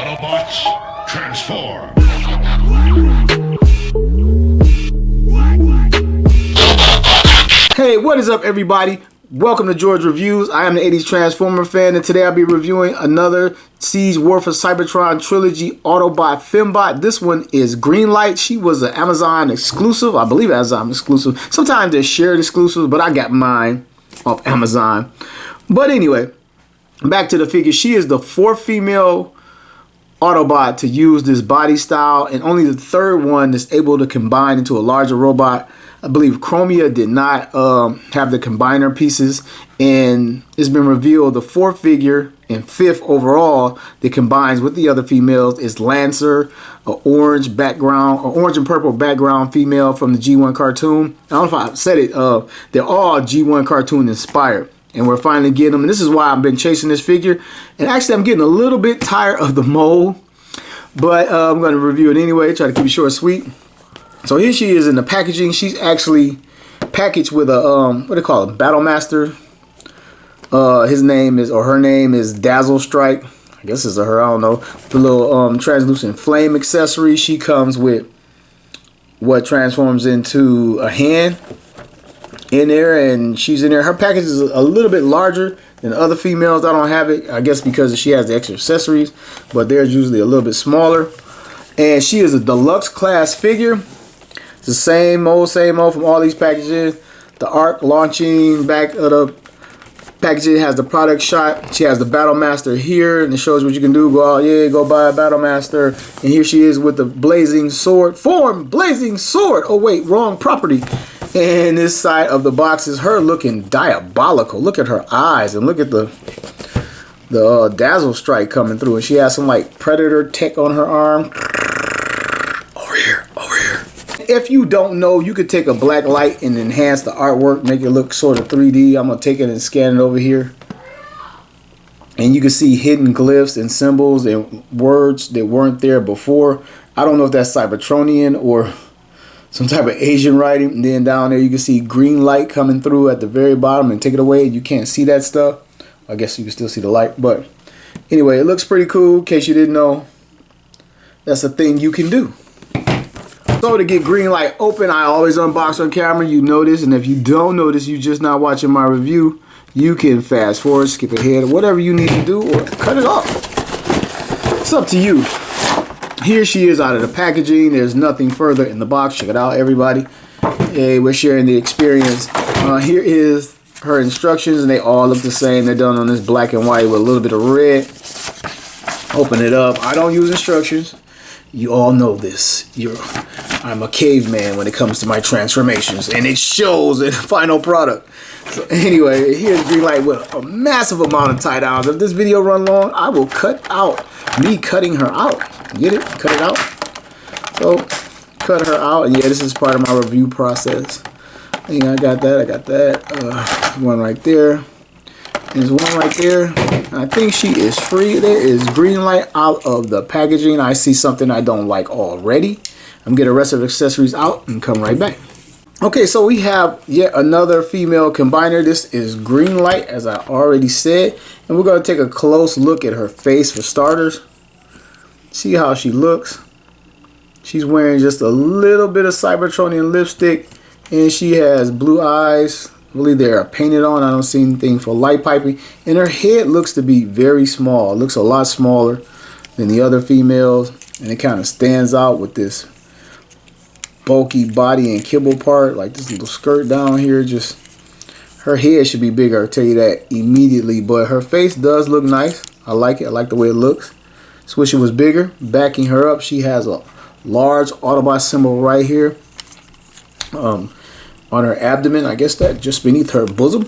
Autobots, transform! Hey, what is up, everybody? Welcome to George Reviews. I am the 80s Transformer fan, and today I'll be reviewing another Siege War for Cybertron Trilogy Autobot Fembot. This one is Greenlight. She was an Amazon exclusive. I believe Amazon exclusive. Sometimes they're shared exclusives, but I got mine off Amazon. But anyway, back to the figure. She is the fourth female Autobot to use this body style, and only the third one is able to combine into a larger robot. I believe Chromia did not have the combiner pieces, and it's been revealed the fourth figure and fifth overall that combines with the other females is Lancer, an orange background, or orange and purple background female from the G1 cartoon. I don't know if I said it. They're all G1 cartoon inspired, and we're finally getting them. And this is why I've been chasing this figure. And actually, I'm getting a little bit tired of the mold, but I'm going to review it anyway. Try to keep it short and sweet. So here she is in the packaging. She's actually packaged with a what do they call it? Battlemaster. His name is, or her name is Dazzle Strike. I guess it's a her. I don't know. The little translucent flame accessory. She comes with what transforms into a hand in there, and she's in there. Her package is a little bit larger than other females. I don't have it. I guess because she has the extra accessories, but theirs usually a little bit smaller. And she is a deluxe class figure. It's the same old from all these packages. The arc launching back of the packaging has the product shot. She has the Battlemaster here, and it shows what you can do. Go out, yeah, go buy a Battlemaster. And here she is with the blazing sword. Form, blazing sword. Oh wait, wrong property. And this side of the box is her looking diabolical. Look at her eyes, and look at the Dazzle Strike coming through. And she has some like Predator tech on her arm. Over here. If you don't know, you could take a black light and enhance the artwork, make it look sort of 3D. I'm going to take it and scan it over here. And you can see hidden glyphs and symbols and words that weren't there before. I don't know if that's Cybertronian or some type of Asian writing. And then down there you can see green light coming through at the very bottom, and take it away you can't see that stuff. I guess you can still see the light, but anyway, it looks pretty cool. In case you didn't know, that's a thing you can do. So to get Greenlight open, I always unbox on camera. You notice, and if you don't notice, you just not watching my review, you can fast forward, skip ahead, or whatever you need to do, or cut it off. It's up to you. Here she is out of the packaging. There's nothing further in the box. Check it out, everybody. Hey, we're sharing the experience. Here is her instructions, and they all look the same. They're done on this black and white with a little bit of red. Open it up. I don't use instructions. You all know this. I'm a caveman when it comes to my transformations, and it shows in the final product. So anyway, here's Greenlight with a massive amount of tie downs. If this video run long, I will cut out me cutting her out. Get it? Cut it out. So cut her out, and yeah, this is part of my review process. And I got that. One right there. There's one right there. I think she is free. There is Greenlight out of the packaging. I see something I don't like already. I'm getting the rest of the accessories out and come right back. Okay, so we have yet another female combiner. This is Greenlight, as I already said. And we're going to take a close look at her face for starters. See how she looks. She's wearing just a little bit of Cybertronian lipstick. And she has blue eyes. I believe they are painted on. I don't see anything for light piping. And her head looks to be very small. It looks a lot smaller than the other females. And it kind of stands out with this bulky body and kibble part. Like this little skirt down here. Just her head should be bigger. I'll tell you that immediately. But her face does look nice. I like it. I like the way it looks. Just wish it was bigger. Backing her up, she has a large Autobot symbol right here. On her abdomen, I guess that just beneath her bosom.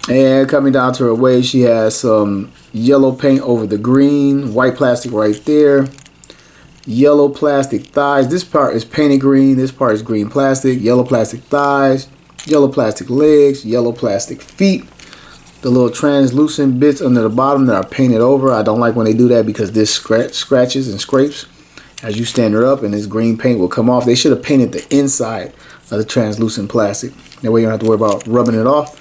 And coming down to her waist, she has some yellow paint over the green, white plastic right there, yellow plastic thighs. This part is painted green, this part is green plastic, yellow plastic thighs, yellow plastic legs, yellow plastic feet. The little translucent bits under the bottom that are painted over. I don't like when they do that because this scratches and scrapes as you stand her up, and this green paint will come off. They should have painted the inside of the translucent plastic. That way you don't have to worry about rubbing it off.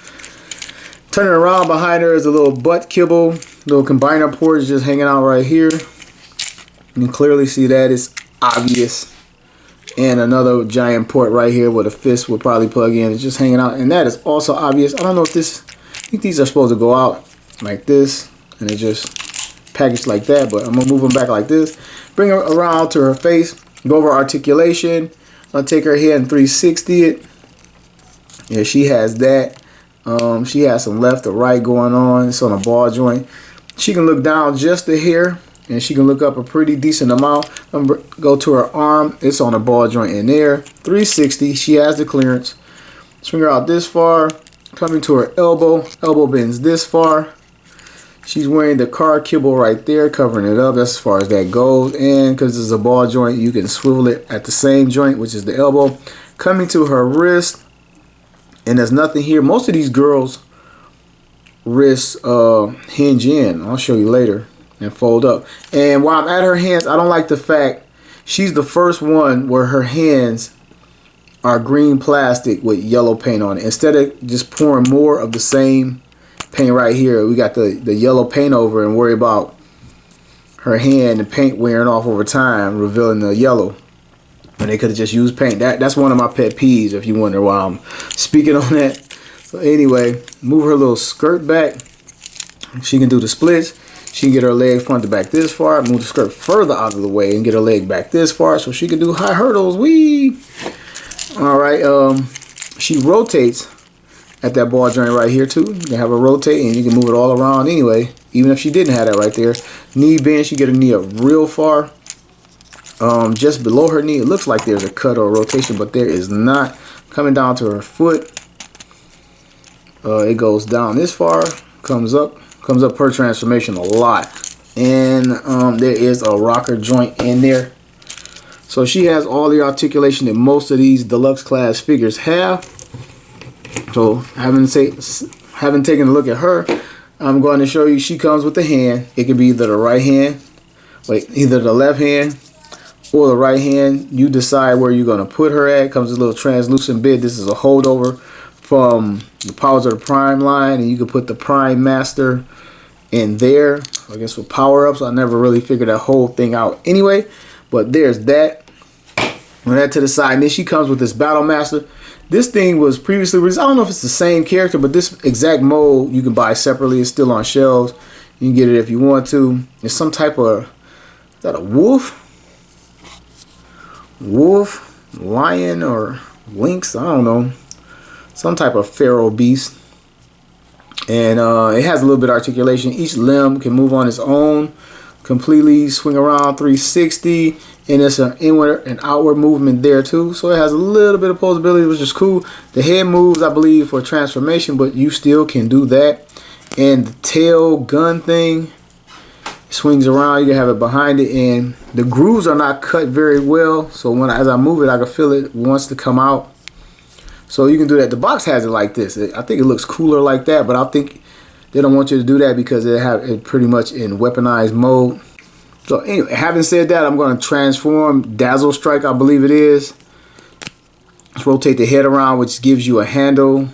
Turning around, behind her is a little butt kibble. Little combiner port is just hanging out right here. You can clearly see that it's obvious. And another giant port right here where the fist would probably plug in. It's just hanging out, and that is also obvious. I don't know if this, I think these are supposed to go out like this, and it just packaged like that, but I'm gonna move them back like this. Bring her around to her face, go over articulation. I'll take her head and 360 it. Yeah, she has that. She has some left or right going on. It's on a ball joint. She can look down just a hair, and she can look up a pretty decent amount. I'm gonna go to her arm. It's on a ball joint in there. 360. She has the clearance. Swing her out this far. Coming to her elbow. Elbow bends this far. She's wearing the car kibble right there, covering it up. That's as far as that goes. And because it's a ball joint, you can swivel it at the same joint, which is the elbow. Coming to her wrist. And there's nothing here. Most of these girls' wrists hinge in. I'll show you later. And fold up. And while I'm at her hands, I don't like the fact she's the first one where her hands are green plastic with yellow paint on it. Instead of just pouring more of the same paint right here, we got the yellow paint over and worry about her hand and paint wearing off over time, revealing the yellow. And they could have just used paint. That's one of my pet peeves, if you wonder why I'm speaking on that. So anyway, move her little skirt back. She can do the splits. She can get her leg front to back this far, move the skirt further out of the way and get her leg back this far so she can do high hurdles. Wee! Alright, she rotates at that ball joint right here too. You can have her rotate and you can move it all around anyway, even if she didn't have that right there. Knee bend, she get her knee up real far. Just below her knee, it looks like there's a cut or a rotation, but there is not. Coming down to her foot, it goes down this far, comes up per transformation a lot. And there is a rocker joint in there. So she has all the articulation that most of these deluxe class figures have. So having taken a look at her, I'm going to show you she comes with the hand. It could be either the right hand, either the left hand or the right hand. You decide where you're going to put her at. Comes with a little translucent bit. This is a holdover from the Powers of the Prime line, and you can put the Prime Master in there. I guess for power-ups, I never really figured that whole thing out anyway. But there's that. With that to the side, and then she comes with this Battlemaster. This thing was previously released. I don't know if it's the same character, but this exact mold you can buy separately. It's still on shelves. You can get it if you want to. It's some type of, is that a wolf? Wolf, lion, or lynx? I don't know. Some type of feral beast. And it has a little bit of articulation. Each limb can move on its own. Completely swing around 360. And it's an inward and outward movement there too. So it has a little bit of posability, which is cool. The head moves, I believe, for transformation, but you still can do that. And the tail gun thing swings around. You can have it behind it, and the grooves are not cut very well. So as I move it, I can feel it wants to come out. So you can do that. The box has it like this. I think it looks cooler like that, but I think they don't want you to do that because they have it pretty much in weaponized mode. So anyway, having said that, I'm going to transform Dazzle Strike, I believe it is. Let's rotate the head around, which gives you a handle.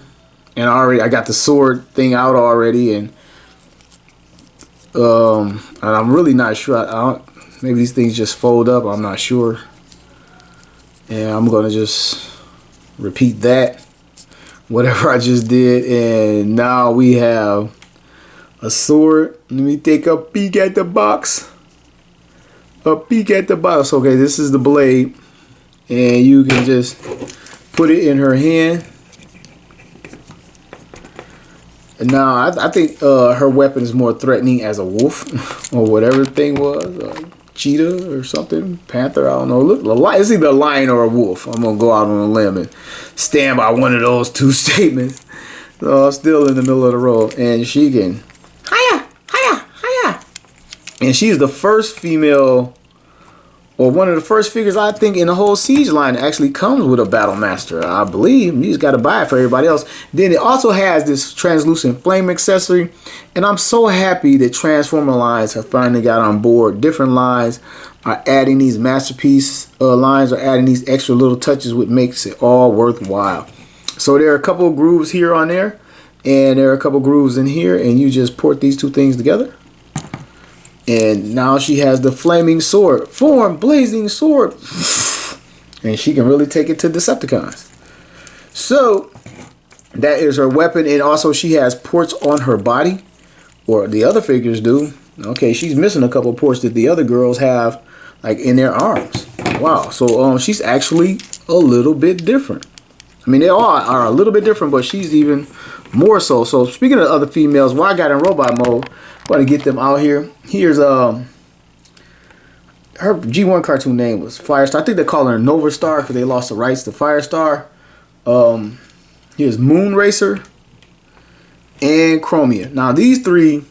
And I got the sword thing out already, and I'm really not sure. Maybe these things just fold up. I'm not sure. And I'm going to just repeat that, whatever I just did, and now we have a sword. Let me take a peek at the box. Okay, this is the blade, and you can just put it in her hand. And now I think her weapon is more threatening as a wolf or whatever the thing was, cheetah or something, panther, I don't know. Look, it's either a lion or a wolf. I'm gonna go out on a limb and stand by one of those two statements. So I'm still in the middle of the road, and she can hiya. And she's the first female, or one of the first figures I think in the whole Siege line that actually comes with a Battlemaster. I believe you just got to buy it for everybody else. Then it also has this translucent flame accessory, and I'm so happy that Transformer lines have finally got on board. Different lines are adding these masterpiece lines, are adding these extra little touches, which makes it all worthwhile. So there are a couple of grooves here on there, and there are a couple of grooves in here, and you just port these two things together. And now she has the flaming sword. Form, blazing sword. And she can really take it to Decepticons. So, that is her weapon. And also she has ports on her body. Or the other figures do. Okay, she's missing a couple of ports that the other girls have, like in their arms. Wow, so she's actually a little bit different. I mean, they all are a little bit different, but she's even more so. So speaking of other females, while I got in robot mode, I'm going to get them out here. Here's her G1 cartoon name was Firestar. I think they call her Nova Star because they lost the rights to Firestar. Here's Moon Racer and Chromia. Now these three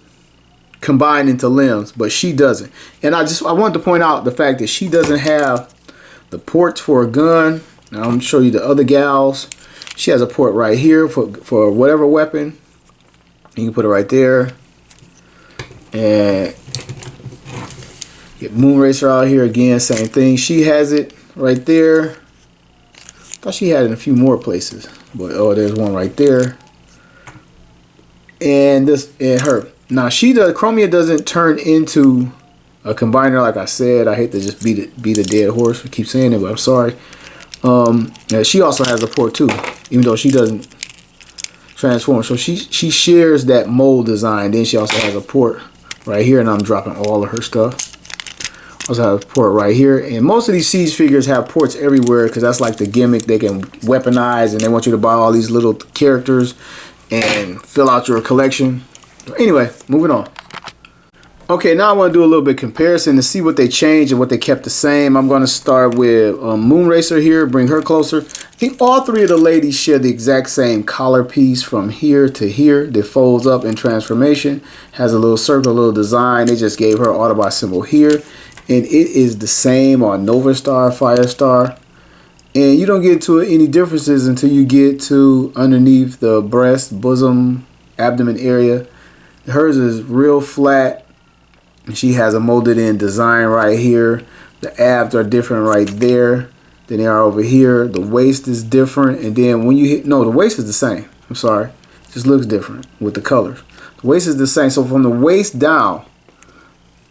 combine into limbs, but she doesn't. And I wanted to point out the fact that she doesn't have the ports for a gun. Now I'm going to show you the other gals. She has a port right here for whatever weapon. You can put it right there. And get Moon Racer out here again, same thing. She has it right there. Thought she had it in a few more places, but oh, there's one right there. And this and her. Now Chromia doesn't turn into a combiner like I said. I hate to just beat a dead horse. I keep saying it, but I'm sorry. Yeah, she also has a port too, even though she doesn't transform. So she shares that mold design. Then she also has a port right here, and I'm dropping all of her stuff. Also have a port right here, and most of these Siege figures have ports everywhere because that's like the gimmick. They can weaponize, and they want you to buy all these little characters and fill out your collection. Anyway, moving on. Okay, now I want to do a little bit of comparison to see what they changed and what they kept the same. I'm going to start with Moon Racer here, bring her closer. I think all three of the ladies share the exact same collar piece from here to here that folds up in transformation. Has a little circle, a little design. They just gave her Autobot symbol here. And it is the same on Nova Star, Firestar. And you don't get into any differences until you get to underneath the breast, bosom, abdomen area. Hers is real flat. She has a molded in design right here. The abs are different right there than they are over here. The waist is different. And then when you hit, no, the waist is the same. I'm sorry. It just looks different with the colors. The waist is the same. So from the waist down,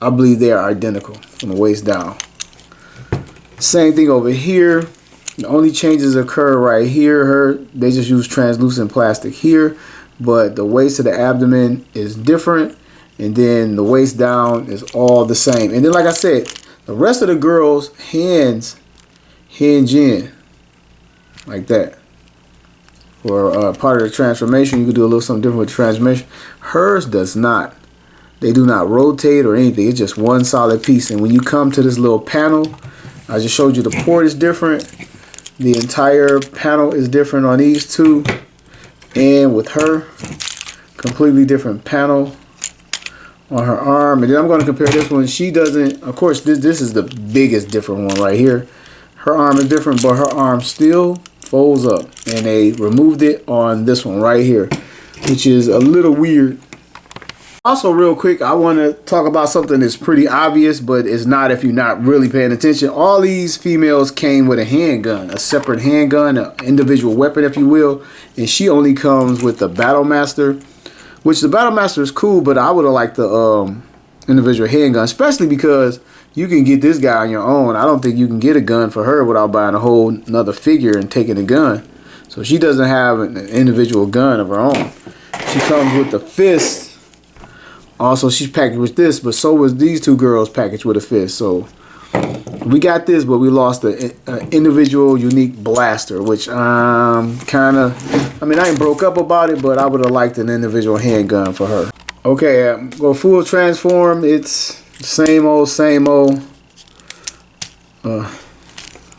I believe they are identical from the waist down. Same thing over here. The only changes occur right here. They just use translucent plastic here. But the waist to the abdomen is different. And then the waist down is all the same. And then like I said, the rest of the girls' hands hinge in. Like that. For part of the transformation, you could do a little something different with the transformation. Hers does not. They do not rotate or anything. It's just one solid piece. And when you come to this little panel, I just showed you the port is different. The entire panel is different on these two. And with her, completely different panel on her arm. And then I'm going to compare this one. She doesn't, of course, this is the biggest different one right here. Her arm is different, but her arm still folds up. And they removed it on this one right here, which is a little weird. Also, real quick, I want to talk about something that's pretty obvious, but it's not if you're not really paying attention. All these females came with a handgun, a separate handgun, an individual weapon, if you will. And she only comes with the Battlemaster, which the Battlemaster is cool, but I would have liked the individual handgun, especially because you can get this guy on your own. I don't think you can get a gun for her without buying a whole another figure and taking a gun. So she doesn't have an individual gun of her own. She comes with the fist. Also, she's packaged with this, but so was these two girls packaged with a fist. So we got this, but we lost the individual unique blaster, which kind of, I mean, I ain't broke up about it, but I would have liked an individual handgun for her. Okay, go full transform. It's same old, same old.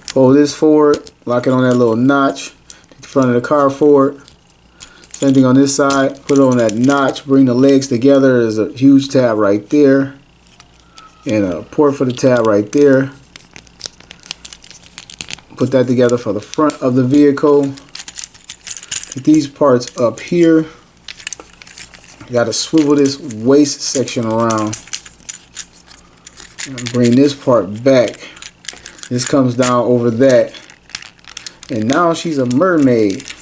Fold this forward, lock it on that little notch. Take the front of the car forward. Same thing on this side. Put it on that notch. Bring the legs together. There's a huge tab right there. And a port for the tab right there. Put that together for the front of the vehicle. Get these parts up here. Got to swivel this waist section around. And bring this part back. This comes down over that. And now she's a mermaid.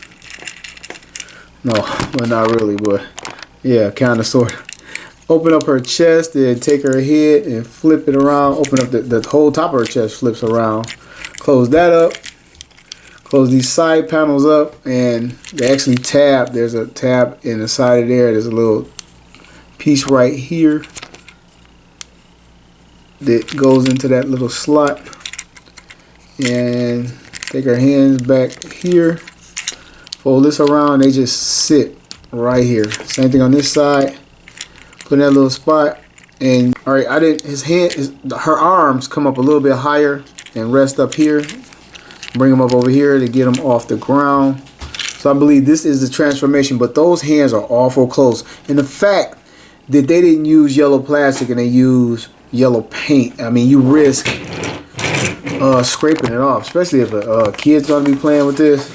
No, well, not really, but yeah, kind of, sort of. Open up her chest, then take her head and flip it around. Open up the whole top of her chest, flips around. Close that up. Close these side panels up, and they actually tab. There's a tab in the side of there. There's a little piece right here that goes into that little slot. And take our hands back here. Fold this around. They just sit right here. Same thing on this side. Put in that little spot. And all right, her arms come up a little bit higher and rest up here. Bring them up over here to get them off the ground. So I believe this is the transformation, but those hands are awful close. And the fact that they didn't use yellow plastic and they use yellow paint, I mean, you risk scraping it off, especially if a kid's gonna be playing with this.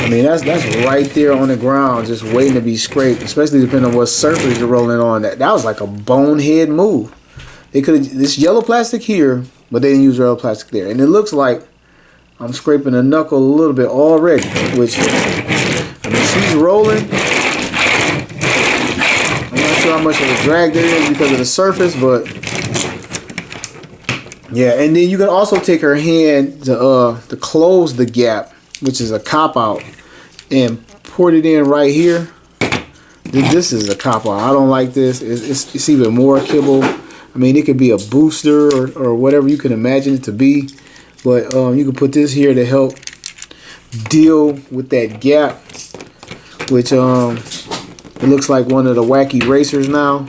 I mean, that's right there on the ground, just waiting to be scraped, especially depending on what surface you're rolling on. That was like a bonehead move. They could have this yellow plastic here, but they didn't use yellow plastic there. And it looks like I'm scraping the knuckle a little bit already, which, I mean, she's rolling. I'm not sure how much of a drag there is because of the surface, but yeah. And then you can also take her hand to close the gap, which is a cop out, and put it in right here. This is a cop out. I don't like this. It's even more kibble. I mean, it could be a booster or whatever you can imagine it to be. But you can put this here to help deal with that gap, which it looks like one of the wacky racers now.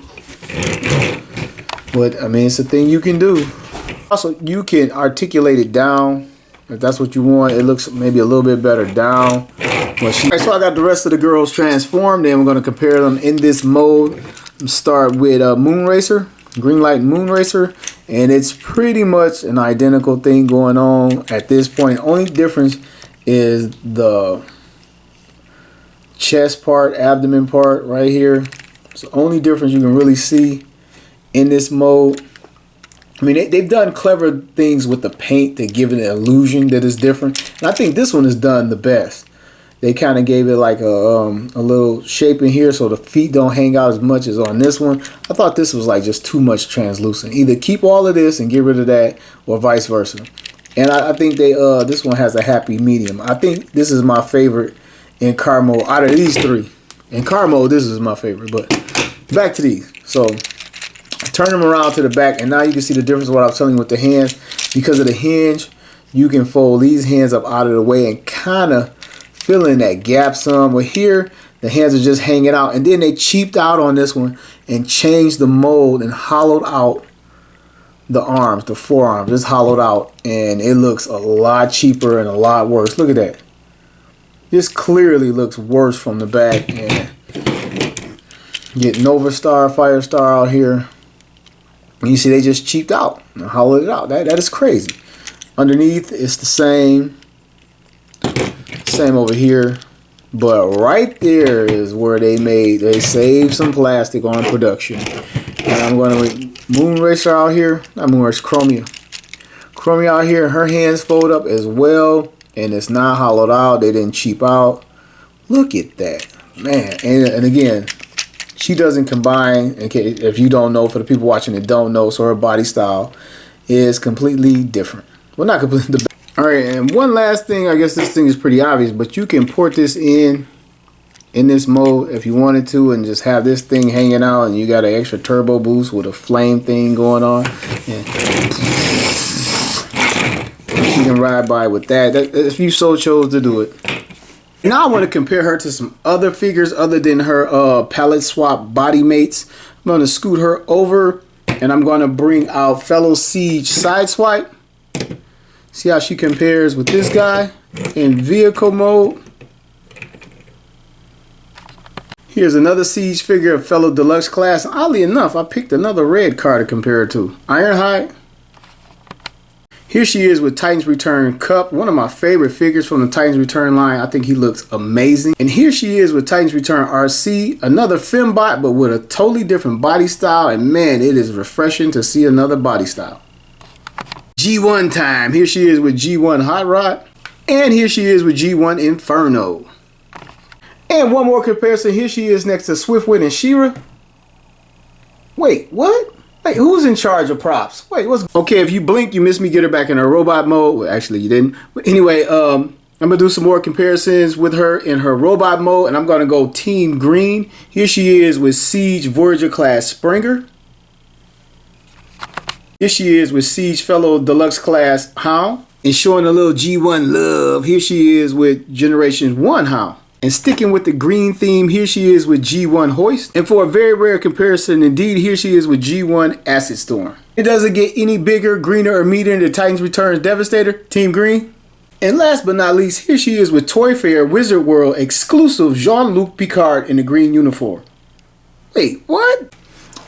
But I mean, it's a thing you can do. Also, you can articulate it down if that's what you want. It looks maybe a little bit better down. But so I got the rest of the girls transformed, and we're going to compare them in this mode. Start with Moon Racer, Greenlight Moon Racer. And it's pretty much an identical thing going on at this point. Only difference is the chest part, abdomen part right here. It's the only difference you can really see in this mode. I mean, they've done clever things with the paint to give it an illusion that it's different. And I think this one is done the best. They kind of gave it like a little shape in here so the feet don't hang out as much as on this one. I thought this was like just too much translucent. Either keep all of this and get rid of that, or vice versa. And I think this one has a happy medium. I think this is my favorite in car mode out of these three. In car mode, this is my favorite. But back to these. So turn them around to the back, and now you can see the difference of what I was telling you with the hands. Because of the hinge, you can fold these hands up out of the way and kind of fill in that gap some. But here, the hands are just hanging out. And then they cheaped out on this one and changed the mold and hollowed out the arms, the forearms. It's hollowed out, and it looks a lot cheaper and a lot worse. Look at that. This clearly looks worse from the back. And get Nova Star, Firestar out here. And you see they just cheaped out and hollowed it out. That is crazy. Underneath, it's the same. Same over here, but right there is where they saved some plastic on production. And I'm going to Moon Racer out here, not Moon Racer, Chromia out here. Her hands fold up as well, and it's not hollowed out. They didn't cheap out. Look at that, man. And again, she doesn't combine. If you don't know, for the people watching that don't know, so her body style is completely different. Well, not completely. All right, and one last thing. I guess this thing is pretty obvious, but you can port this in this mode if you wanted to, and just have this thing hanging out, and you got an extra turbo boost with a flame thing going on. And you can ride by with that if you so chose to do it. Now I want to compare her to some other figures other than her palette swap body mates. I'm going to scoot her over, and I'm going to bring out fellow Siege Sideswipe. See how she compares with this guy in vehicle mode. Here's another Siege figure of fellow Deluxe class. Oddly enough, I picked another red car to compare her to. Ironhide. Here she is with Titan's Return Cup, one of my favorite figures from the Titan's Return line. I think he looks amazing. And here she is with Titan's Return RC, another Fembot, but with a totally different body style. And man, it is refreshing to see another body style. G1 time. Here she is with G1 Hot Rod. And here she is with G1 Inferno. And one more comparison. Here she is next to Swiftwind and She-Ra. Wait, what? Wait, who's in charge of props? Wait, what's... Okay, if you blink, you miss me, get her back in her robot mode. Well, actually, you didn't. But anyway, I'm going to do some more comparisons with her in her robot mode, and I'm going to go Team Green. Here she is with Siege Voyager class Springer. Here she is with Siege Fellow Deluxe class Hound. And showing a little G1 love, here she is with Generation 1 Hound. And sticking with the green theme, here she is with G1 Hoist. And for a very rare comparison indeed, here she is with G1 Acid Storm. It doesn't get any bigger, greener, or meatier than the Titans Returns Devastator, Team Green. And last but not least, here she is with Toy Fair Wizard World exclusive Jean-Luc Picard in the green uniform. Wait, what?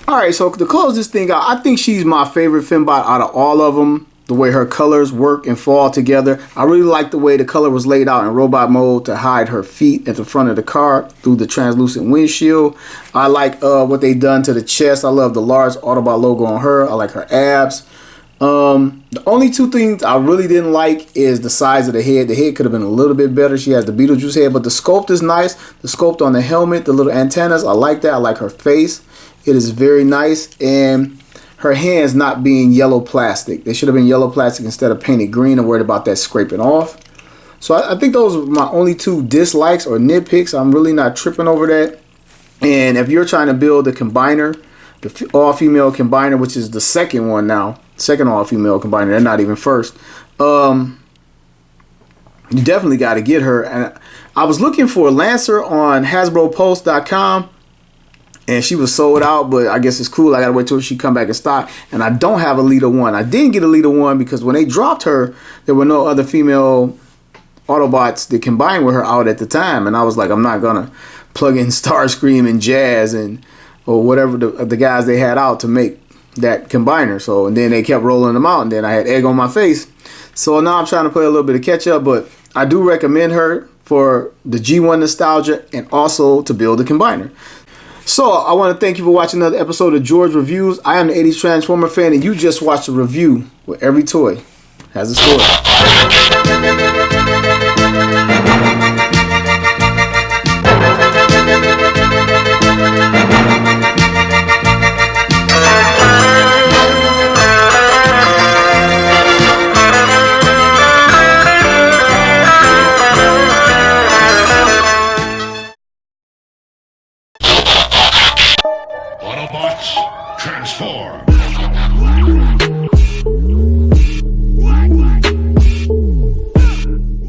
Alright, so to close this thing out, I think she's my favorite Fembot out of all of them. The way her colors work and fall together. I really like the way the color was laid out in robot mode to hide her feet at the front of the car through the translucent windshield. I like what they done to the chest. I love the large Autobot logo on her. I like her abs. The only two things I really didn't like is the size of the head. The head could have been a little bit better. She has the Beetlejuice head, but the sculpt is nice. The sculpt on the helmet, the little antennas, I like that. I like her face. It is very nice. And her hands not being yellow plastic. They should have been yellow plastic instead of painted green. I'm worried about that scraping off. So I think those are my only two dislikes or nitpicks. I'm really not tripping over that. And if you're trying to build a combiner, the all-female combiner, which is the second one now, second all-female combiner, they're not even first. You definitely got to get her. And I was looking for Lancer on HasbroPulse.com. And she was sold out, but I guess it's cool. I gotta wait till she come back in stock. And I don't have a Leader 1. I didn't get a Leader 1 because when they dropped her, there were no other female Autobots that combined with her out at the time. And I was like, I'm not gonna plug in Starscream and Jazz or whatever the guys they had out to make that combiner. So, and then they kept rolling them out, and then I had egg on my face. So now I'm trying to play a little bit of catch up, but I do recommend her for the G1 nostalgia and also to build a combiner. So, I want to thank you for watching another episode of George Reviews. I am the 80s Transformer fan, and you just watched a review where every toy has a story.